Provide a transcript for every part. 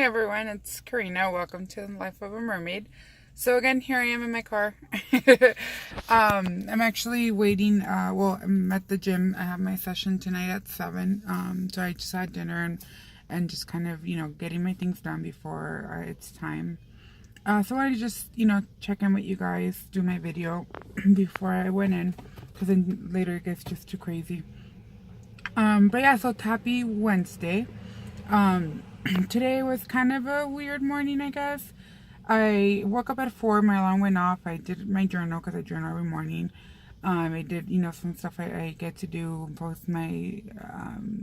everyone, it's Karina. Welcome to the Life of a Mermaid. So again, here I am in my car. I'm actually waiting. I'm at the gym. I have my session tonight at 7. So I just had dinner and just kind of getting my things done before it's time. So I just check in with you guys, do my video before I went in, because then later it gets just too crazy. But yeah, so happy Wednesday. Today was kind of a weird morning, I guess. I woke up at 4, my alarm went off. I did my journal because I journal every morning. I did, some stuff I get to do, post my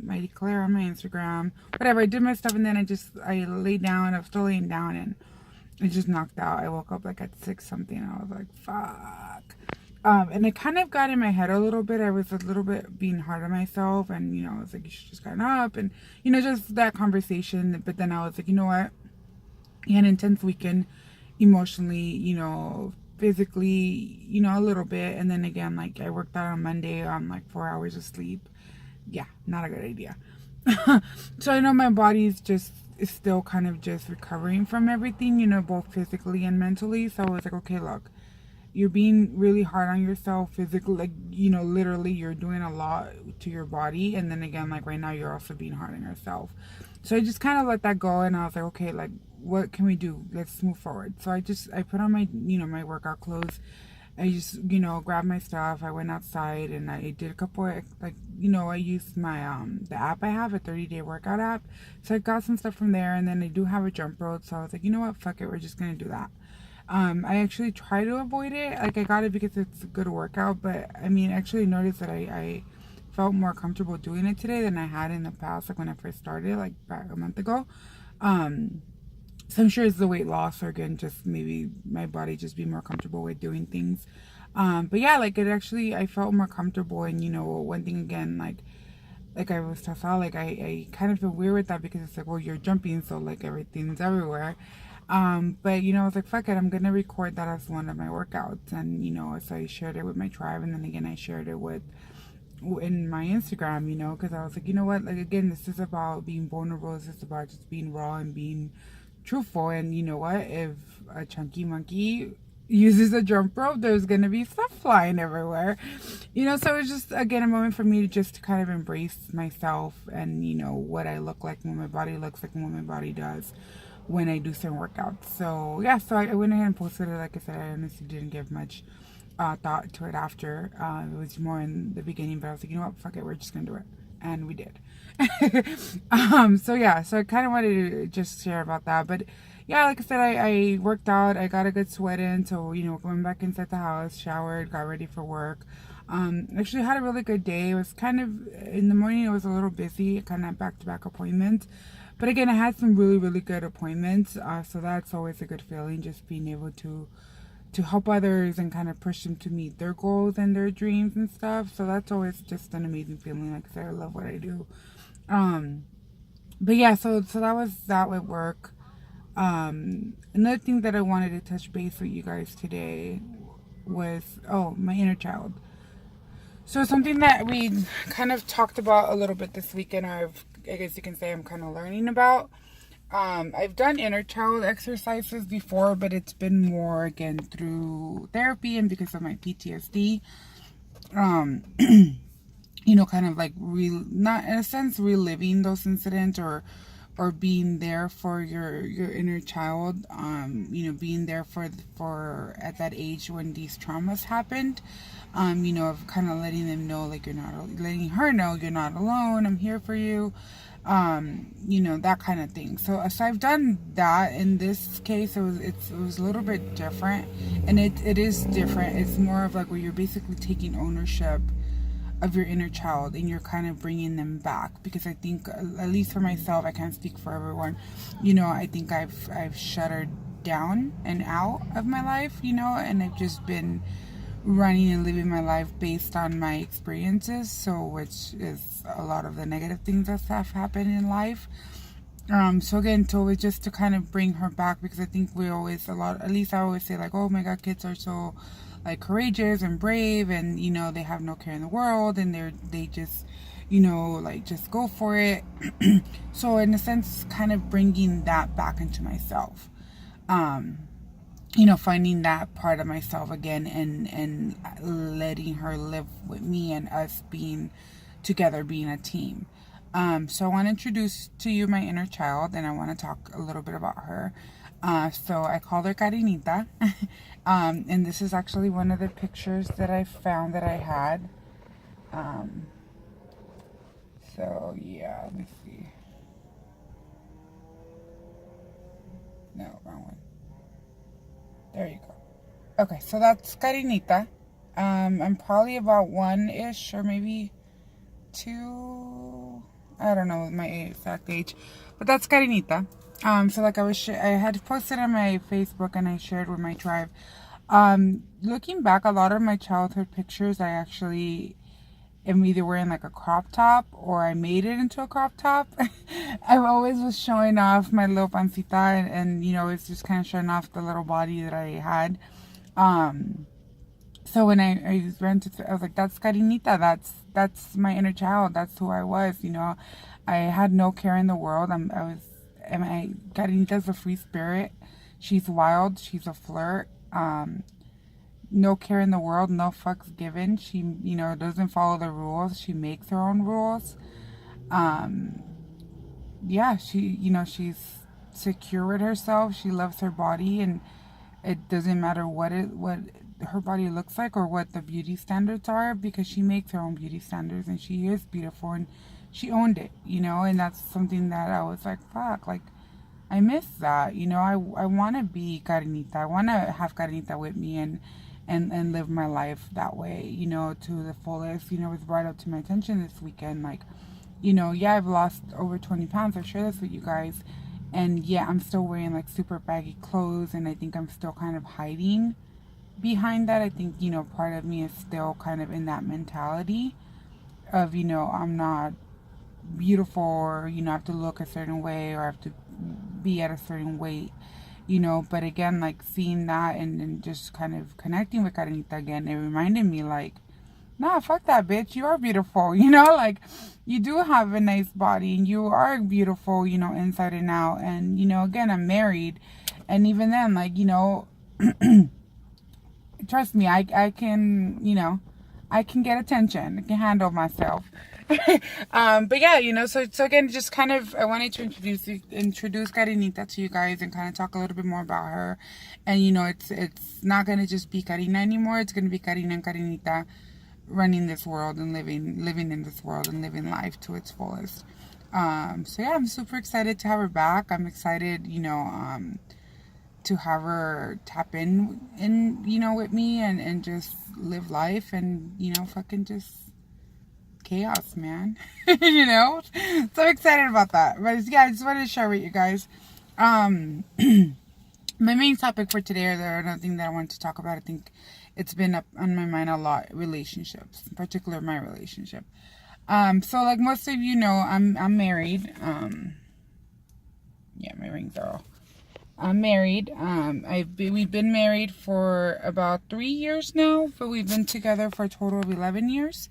declare on my Instagram, whatever. I did my stuff and then I laid down. I was still laying down and I just knocked out. I woke up like at 6 something. I was like, fuck. And it kind of got in my head a little bit. I was a little bit being hard on myself, and I was like, you should just gotten up, and just that conversation. But then I was like, you know what? I had an intense weekend, emotionally, physically, a little bit, and then again, like I worked out on Monday on like 4 hours of sleep. Yeah, not a good idea. So I know my body's is still kind of just recovering from everything, both physically and mentally. So I was like, okay, look. You're being really hard on yourself physically, like, literally you're doing a lot to your body. And then again, like right now, you're also being hard on yourself. So I just kind of let that go. And I was like, okay, like, what can we do? Let's move forward. So I put on my, my workout clothes. I just, grabbed my stuff. I went outside and I did a couple of, like, I used my, the app I have, a 30-day workout app. So I got some stuff from there. And then I do have a jump rope. So I was like, you know what? Fuck it. We're just going to do that. I actually try to avoid it. Like, I got it because it's a good workout, but I actually noticed that I felt more comfortable doing it today than I had in the past, like when I first started, like back a month ago. So I'm sure it's the weight loss, or again, just maybe my body just be more comfortable with doing things. But yeah, like I felt more comfortable. And one thing again, like I was talking about, like I kind of feel weird with that because it's like, well, you're jumping, so like everything's everywhere. But I was like, fuck it, I'm gonna record that as one of my workouts. And so I shared it with my tribe, and then again I shared it in my Instagram, because I was like, you know what, like, again, this is about being vulnerable. This is about just being raw and being truthful. And you know what, if a chunky monkey uses a jump rope, there's gonna be stuff flying everywhere. So it was just again a moment for me to just kind of embrace myself and what I look like, what my body looks like, and what my body does when I do certain workouts. So yeah, so I went ahead and posted it. Like I said, I honestly didn't give much thought to it after. It was more in the beginning, but I was like, you know what, fuck it, we're just gonna do it. And we did. So yeah, so I kind of wanted to just share about that. But yeah, like I said, I worked out. I got a good sweat in. So going back inside the house, showered, got ready for work. Actually had a really good day. It was kind of, in the morning it was a little busy, kind of back-to-back appointments. But again, I had some really, really good appointments. So that's always a good feeling, just being able to help others and kind of push them to meet their goals and their dreams and stuff. So that's always just an amazing feeling. Like I said, I love what I do. But yeah, so that was that with work. Another thing that I wanted to touch base with you guys today was, my inner child. So something that we kind of talked about a little bit this weekend, I guess you can say I'm kind of learning about. I've done inner child exercises before, but it's been more again through therapy and because of my PTSD. Kind of like not in a sense reliving those incidents or being there for your inner child. Being there for at that age when these traumas happened. Of kind of letting them know, like, letting her know you're not alone. I'm here for you. That kind of thing. So I've done that. In this case, it was a little bit different, and it is different. It's more of like where you're basically taking ownership of your inner child and you're kind of bringing them back. Because I think, at least for myself, I can't speak for everyone. I think I've shuttered down and out of my life. And I've just been running and living my life based on my experiences, which is a lot of the negative things that have happened in life. So again, so it's just to kind of bring her back, because I think we always, at least I always say, like, oh my god, kids are so like courageous and brave, and they have no care in the world, and they just like just go for it. So in a sense, kind of bringing that back into myself. Finding that part of myself again, and letting her live with me, and us being together, being a team. So I want to introduce to you my inner child, and I want to talk a little bit about her. So I called her Karinita. And this is actually one of the pictures that I found that I had. So yeah, let me see. No, wrong one. There you go. Okay, so that's Karinita. I'm probably about 1-ish or maybe 2. I don't know my exact age, but that's Karinita. So like I had posted on my Facebook and I shared with my tribe. Looking back, a lot of my childhood pictures, I actually am either wearing like a crop top or I made it into a crop top. I always was showing off my little pancita, and it's just kind of showing off the little body that I had. So when I ran to, I was like, that's Karinita. That's my inner child. That's who I was. I had no care in the world. Karinita's a free spirit. She's wild. She's a flirt. No care in the world, no fucks given. She, doesn't follow the rules. She makes her own rules. Yeah, she's secure with herself. She loves her body, and it doesn't matter what her body looks like or what the beauty standards are, because she makes her own beauty standards, and she is beautiful, and she owned it, and that's something that I was like, fuck, like, I miss that, I want to be Karinita. I want to have Karinita with me, and live my life that way, to the fullest. It was brought up to my attention this weekend, like, yeah, I've lost over 20 pounds. I share this with you guys. And yeah, I'm still wearing like super baggy clothes, and I think I'm still kind of hiding behind that. I think, part of me is still kind of in that mentality of, I'm not beautiful, or, I have to look a certain way, or I have to be at a certain weight. But again, like seeing that, and just kind of connecting with Karinita again, it reminded me like, nah, fuck that bitch. You are beautiful, like you do have a nice body, and you are beautiful, inside and out. And, again, I'm married, and even then, like, trust me, I can, I can get attention. I can handle myself. But yeah, so again, just kind of, I wanted to introduce Karinita to you guys, and kind of talk a little bit more about her. And, it's not going to just be Karina anymore. It's going to be Karina and Karinita running this world, and living in this world, and living life to its fullest. So yeah, I'm super excited to have her back. I'm excited, to have her tap in, with me, and just live life, and, fucking just chaos, man. So excited about that. But yeah, I just wanted to share with you guys. My main topic for today, or another thing that I wanted to talk about, I think it's been up on my mind a lot, relationships, in particular my relationship. So like most of you know, I'm married. Yeah, my rings are all. I'm married. We've been married for about 3 years now, but we've been together for a total of 11 years.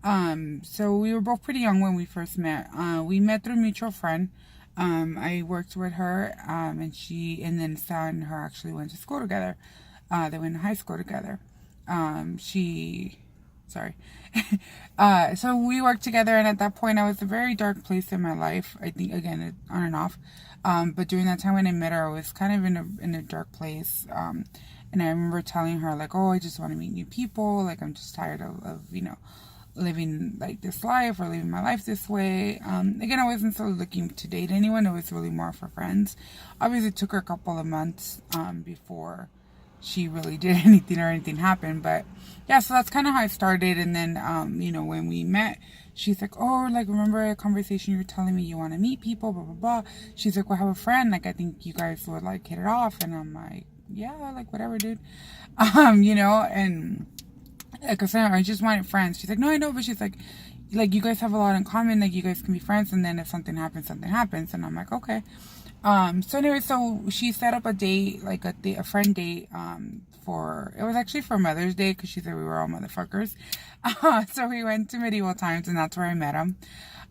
So we were both pretty young when we first met. We met through a mutual friend. I worked with her, and then Sal and her actually went to school together. They went to high school together. So we worked together, and at that point I was a very dark place in my life. I think, again, on and off. But during that time when I met her, I was kind of in a dark place. And I remember telling her, like, oh, I just want to meet new people. Like, I'm just tired of living like this life, or living my life this way. Again, I wasn't so looking to date anyone. It was really more for friends. Obviously, it took her a couple of months before she really did anything happened. But yeah, so that's kind of how I started. And then when we met, she's like, oh, like, remember a conversation you were telling me you want to meet people, blah blah blah. She's like, well, I have a friend, like, I think you guys would like hit it off. And I'm like, yeah, like, whatever, dude. And like I said, I just wanted friends. She's like, no, I know, but she's like, you guys have a lot in common. Like, you guys can be friends, and then if something happens. And I'm like, okay. So anyway, so she set up a date, like a friend date, it was actually for Mother's Day because she said we were all motherfuckers. So we went to Medieval Times and that's where I met him.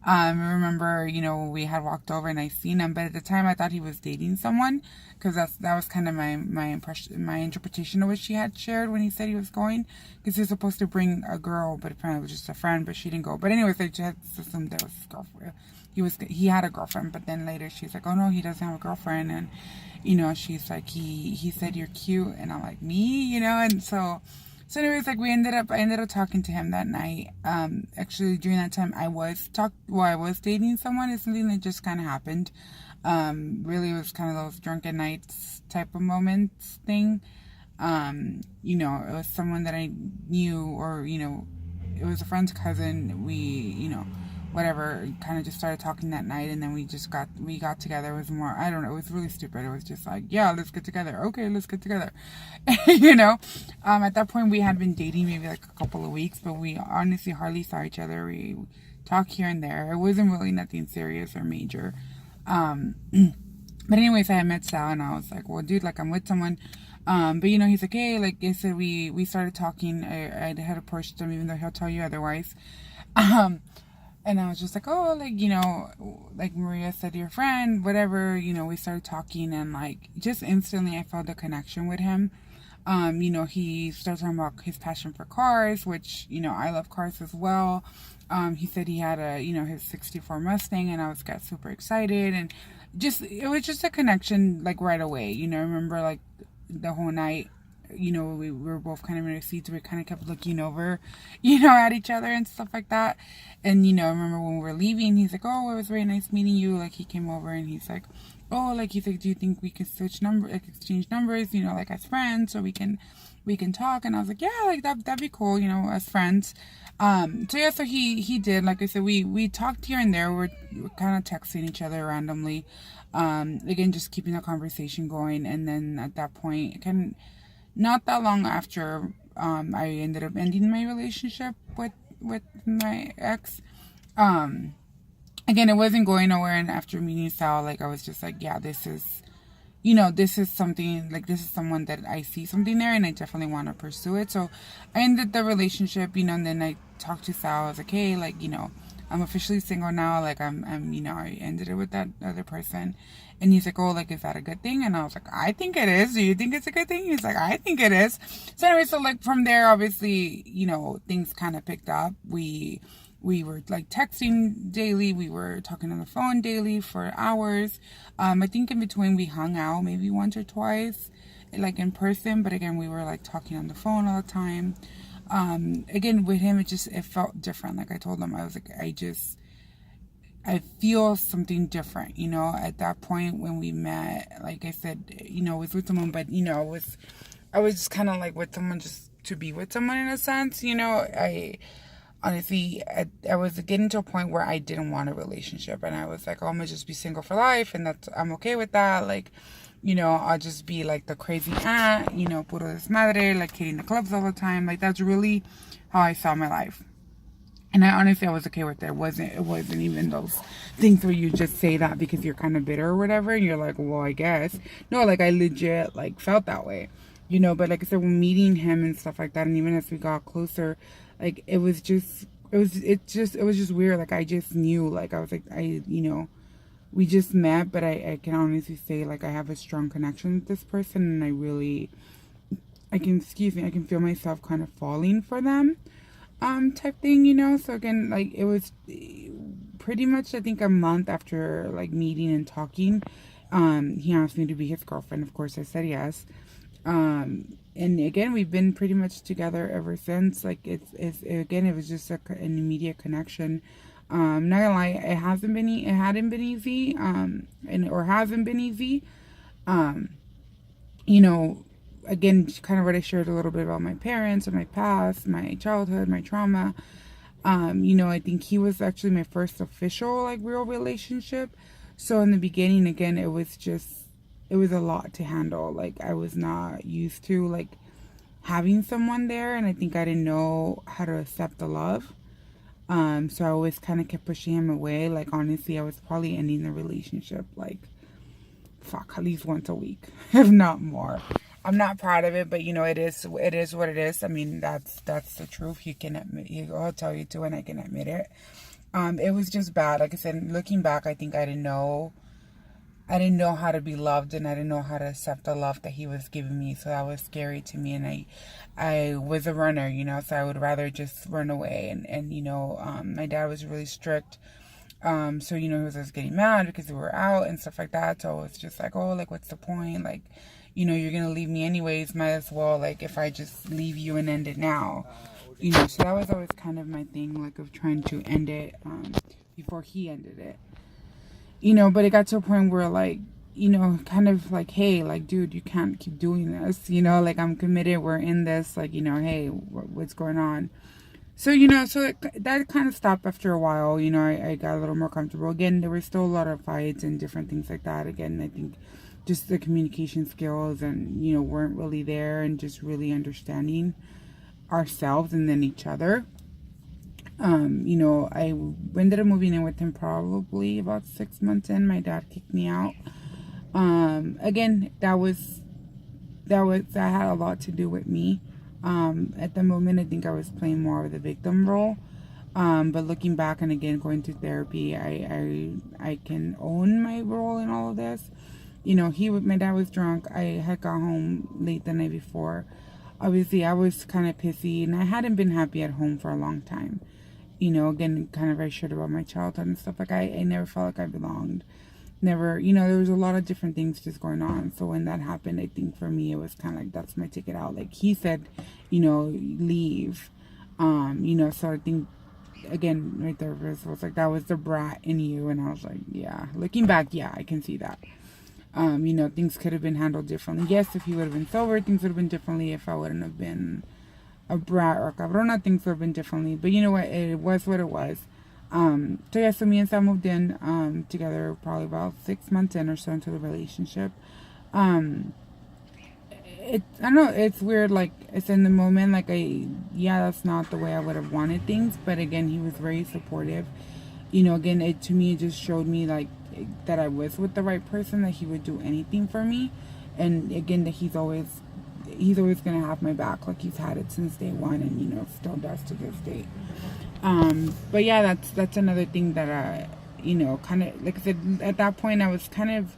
I remember, we had walked over and I seen him, but at the time I thought he was dating someone because that was kind of my impression, my interpretation of what she had shared when he said he was going, because he was supposed to bring a girl, but apparently it was just a friend, but she didn't go. But anyways, I just assumed that was his girlfriend. He had a girlfriend, but then later she's like, oh no, he doesn't have a girlfriend, and she's like, he said you're cute, and I'm like, me, and so anyways, like I ended up talking to him that night. Actually during that time I was dating someone. It's something that just kind of happened. Really it was kind of those drunken nights type of moments thing. It was someone that I knew, or, it was a friend's cousin. We, whatever, kind of just started talking that night, and then we got together. It was more, I don't know, it was really stupid. It was just like, yeah, let's get together. Okay, let's get together. At that point we had been dating maybe like a couple of weeks, but we honestly hardly saw each other. We talked here and there. It wasn't really nothing serious or major. But anyways, I had met Sal and I was like, well, dude, like I'm with someone. But he's like, hey, like I said, we started talking. I had approached him, even though he'll tell you otherwise. And I was just like, oh, like, like Maria said, your friend, whatever, we started talking, and like just instantly I felt a connection with him. He started talking about his passion for cars, which, I love cars as well. He said he had his 64 Mustang, and got super excited, and it was just a connection like right away. I remember like the whole night, we were both kind of in our seats. We kind of kept looking over, at each other and stuff like that. And, I remember when we were leaving, he's like, oh, it was very nice meeting you. Like, he came over and he's like, oh, like, he's like, do you think we can exchange numbers, like as friends, so we can talk? And I was like, yeah, like that'd be cool, as friends. So he did, like I said, we talked here and there. We're kind of texting each other randomly. Again, just keeping the conversation going. And then at that point, not that long after, I ended up ending my relationship with my ex. Again, it wasn't going nowhere, and after meeting Sal, like I was just like, yeah, this is something, like this is someone that I see something there, and I definitely want to pursue it. So I ended the relationship, and then I talked to Sal. I was like, hey, like, I'm officially single now. Like I'm I ended it with that other person. And he's like, oh, like, is that a good thing? And I was like, I think it is. Do you think it's a good thing? He's like, I think it is. So anyway, so like from there, obviously, things kind of picked up. We were like texting daily. We were talking on the phone daily for hours. I think in between we hung out maybe once or twice, like in person. But again, we were like talking on the phone all the time. Again, with him, it felt different. Like I told him, I was like, I feel something different, at that point when we met. Like I said, I was with someone, but, I was just kind of like with someone just to be with someone in a sense, I honestly, I was getting to a point where I didn't want a relationship, and I was like, oh, I'm gonna just be single for life, and I'm okay with that. Like, I'll just be like the crazy aunt, puro desmadre, like hitting the clubs all the time. Like, that's really how I saw my life. And I was okay with it. It wasn't even those things where you just say that because you're kind of bitter or whatever, and you're like, well, I guess. No, like I legit like felt that way, but like I said, when meeting him and stuff like that, and even as we got closer, like it was just weird. Like I just knew, like I was like, we just met, but I can honestly say like I have a strong connection with this person, and I can feel myself kind of falling for them. Type thing, so again, like it was pretty much, I think, a month after like meeting and talking, he asked me to be his girlfriend. Of course I said yes. And again, we've been pretty much together ever since. Like it was just an immediate connection. Not gonna lie, it hadn't been easy, or hasn't been easy. Again, kind of what I shared a little bit about my parents and my past, my childhood, my trauma. I think he was actually my first official, like, real relationship. So in the beginning, again, it was a lot to handle. Like, I was not used to, like, having someone there, and I think I didn't know how to accept the love. So I always kind of kept pushing him away. Like, honestly, I was probably ending the relationship, like, at least once a week, if not more. I'm not proud of it, but it is what it is. I mean, that's the truth. He can admit, I'll tell you too, and I can admit it. It was just bad. Like I said, looking back, I think I didn't know how to be loved, and I didn't know how to accept the love that he was giving me. So that was scary to me, and I was a runner, so I would rather just run away. And my dad was really strict. So, he was just getting mad because we were out and stuff like that. So it's just like, oh, like, what's the point? Like, you're going to leave me anyways. Might as well, like, if I just leave you and end it now. So that was always kind of my thing, like, of trying to end it before he ended it. But it got to a point where, like, kind of like, hey, like, dude, you can't keep doing this. Like, I'm committed. We're in this. Like, hey, what's going on? So, that kind of stopped after a while. I got a little more comfortable. Again, there were still a lot of fights and different things like that. Again, I think just the communication skills and, weren't really there, and just really understanding ourselves and then each other. I ended up moving in with him probably about 6 months in. My dad kicked me out. Again, that had a lot to do with me. At the moment, I think I was playing more of the victim role. But looking back and again going to therapy, I can own my role in all of this. My dad was drunk. I had got home late the night before. Obviously, I was kind of pissy, and I hadn't been happy at home for a long time. Again, kind of very shit about my childhood and stuff. Like, I never felt like I belonged. Never, there was a lot of different things just going on. So when that happened, I think for me, it was kind of like, that's my ticket out. Like, he said, leave. So I think, again, right there, it was like, that was the brat in you. And I was like, yeah, looking back, yeah, I can see that. Things could have been handled differently. Yes, if he would have been sober, things would have been differently. If I wouldn't have been a brat or a cabrona, things would have been differently. But you know what? It was what it was. So me and Sam moved in together probably about 6 months in or so into the relationship. I don't know, it's weird, like, it's in the moment, like, that's not the way I would have wanted things, but again, he was very supportive. Again, to me, it just showed me, like, that I was with the right person, that he would do anything for me, and again, that he's always gonna have my back, like he's had it since day one, and still does to this day. But yeah, that's another thing that kind of, like I said, at that point I was kind of,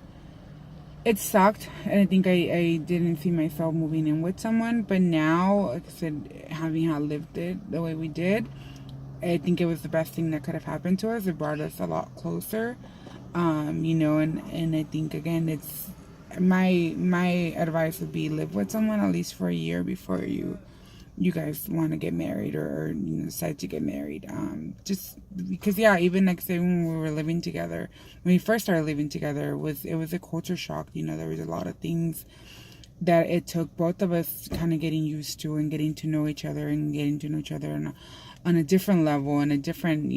it sucked, and I think I didn't see myself moving in with someone. But now, like I said, having lived it the way we did, I think it was the best thing that could have happened to us. It brought us a lot closer, and I think, again, it's my advice would be, live with someone at least for a year before you guys want to get married or decide to get married. Just because, yeah, even like say when we were living together, when we first started living together, it was a culture shock. There was a lot of things that it took both of us kind of getting used to and getting to know each other and getting to know each other on a different level and a different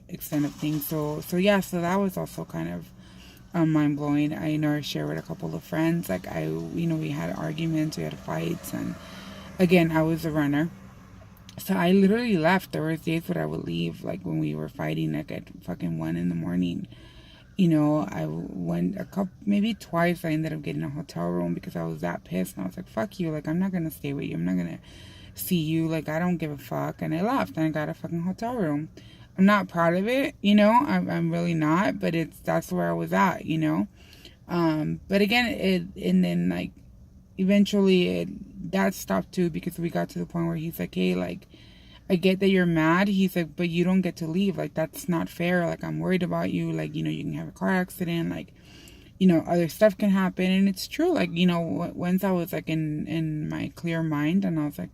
extent of things. So that was also kind of mind blowing. I shared with a couple of friends, like we had arguments, we had fights, and again, I was a runner. So I literally left. There was days where I would leave, like when we were fighting, like at fucking 1 a.m. I went maybe twice. I ended up getting a hotel room because I was that pissed. And I was like, fuck you. Like, I'm not going to stay with you. I'm not going to see you. Like, I don't give a fuck. And I left and I got a fucking hotel room. I'm not proud of it, I'm really not. But that's where I was at, But again, and then like, eventually that stopped too, because we got to the point where he's like, hey, like, I get that you're mad. He's like, but you don't get to leave. Like, that's not fair. Like, I'm worried about you. Like, you can have a car accident. Like, other stuff can happen. And it's true. Like, once I was like in my clear mind, and I was like,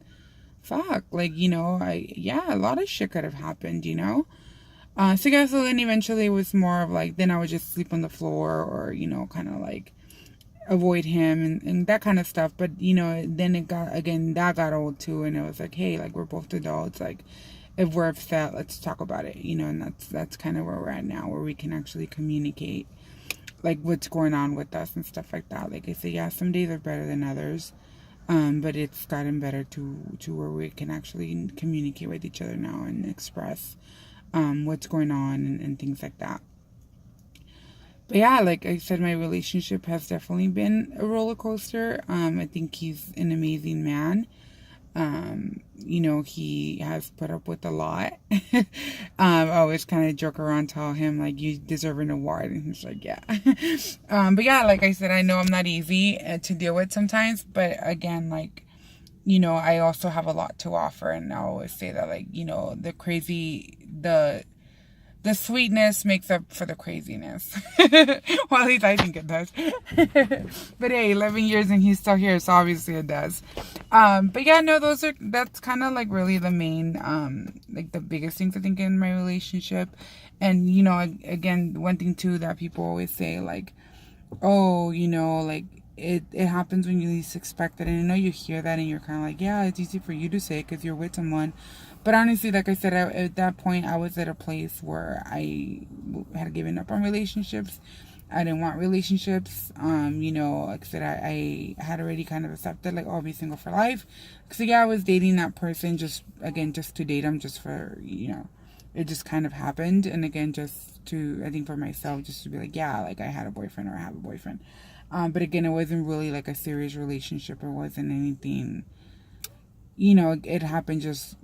fuck, like, a lot of shit could have happened, so then eventually it was more of like, then I would just sleep on the floor or, kind of like avoid him and that kind of stuff. But then that got old too, and it was like, hey, like, we're both adults, like, if we're upset, let's talk about it, and that's kind of where we're at now, where we can actually communicate like what's going on with us and stuff like that. Like I said, yeah, some days are better than others, but it's gotten better to where we can actually communicate with each other now and express what's going on and things like that. But yeah, like I said, my relationship has definitely been a roller coaster. I think he's an amazing man. He has put up with a lot. I always kind of joke around, tell him like, you deserve an award, and he's like, yeah. But yeah, like I said, I know I'm not easy to deal with sometimes, but again, like, I also have a lot to offer, and I always say that, like, the sweetness makes up for the craziness. Well, at least I think it does. But hey, 11 years and he's still here, so obviously it does. But yeah, no, that's kind of like really the main, like the biggest things I think in my relationship. And, again, one thing too that people always say, like, oh, like, it happens when you least expect it. And I know you hear that and you're kind of like, yeah, it's easy for you to say because you're with someone. But honestly, like I said, at that point, I was at a place where I had given up on relationships. I didn't want relationships. Like I said, I had already kind of accepted, like, oh, I'll be single for life. Because, yeah, I was dating that person just to date him, just for, it just kind of happened. And again, just to, I think for myself, just to be like, yeah, like I had a boyfriend or I have a boyfriend. But again, it wasn't really like a serious relationship. It wasn't anything, it happened just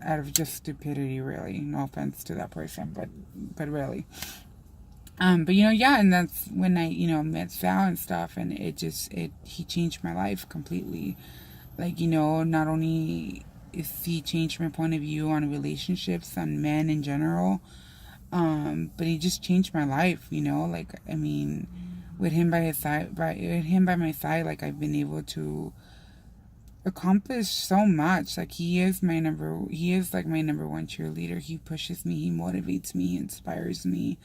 out of just stupidity, really. No offense to that person, but really. But yeah, and that's when I, met Sal and stuff, and he changed my life completely. Like, not only is he changed my point of view on relationships, on men in general, but he just changed my life, like, I mean, with him by my side, like, I've been able to accomplish so much. Like, he is like my number one cheerleader. He pushes me, he motivates me, he inspires me.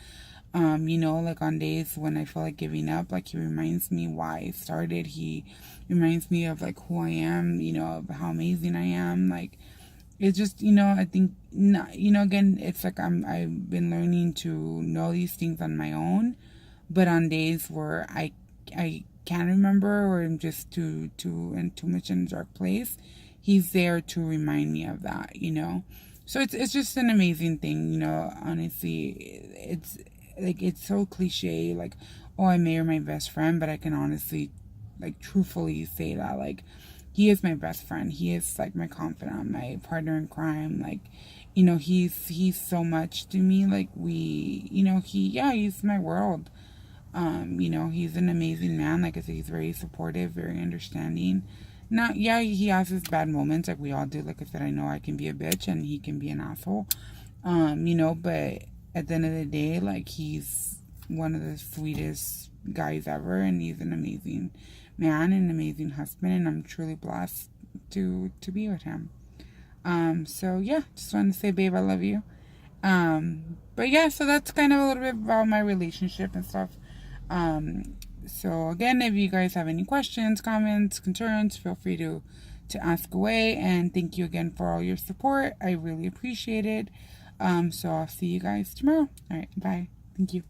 Like on days when I feel like giving up, like he reminds me why I started. He reminds me of like who I am, of how amazing I am. Like, it's just, I think, again, it's like I've been learning to know these things on my own, but on days where I can't remember, or I'm just too much in a dark place, he's there to remind me of that, So it's just an amazing thing, honestly. It's like, it's so cliche, like, oh, I marry my best friend, but I can honestly, like, truthfully say that, like, he is my best friend. He is like my confidant, my partner in crime. Like, he's so much to me. Like, he's my world. He's an amazing man. Like I said, he's very supportive, very understanding. Not, yeah, he has his bad moments, like we all do. Like I said, I know I can be a bitch and he can be an asshole. But at the end of the day, like, he's one of the sweetest guys ever, and he's an amazing man and an amazing husband, and I'm truly blessed to be with him. So yeah, just wanted to say, babe, I love you. But yeah, so that's kind of a little bit about my relationship and stuff. So again, if you guys have any questions, comments, concerns, feel free to ask away. And thank you again for all your support. I really appreciate it. So I'll see you guys tomorrow. All right, bye. Thank you.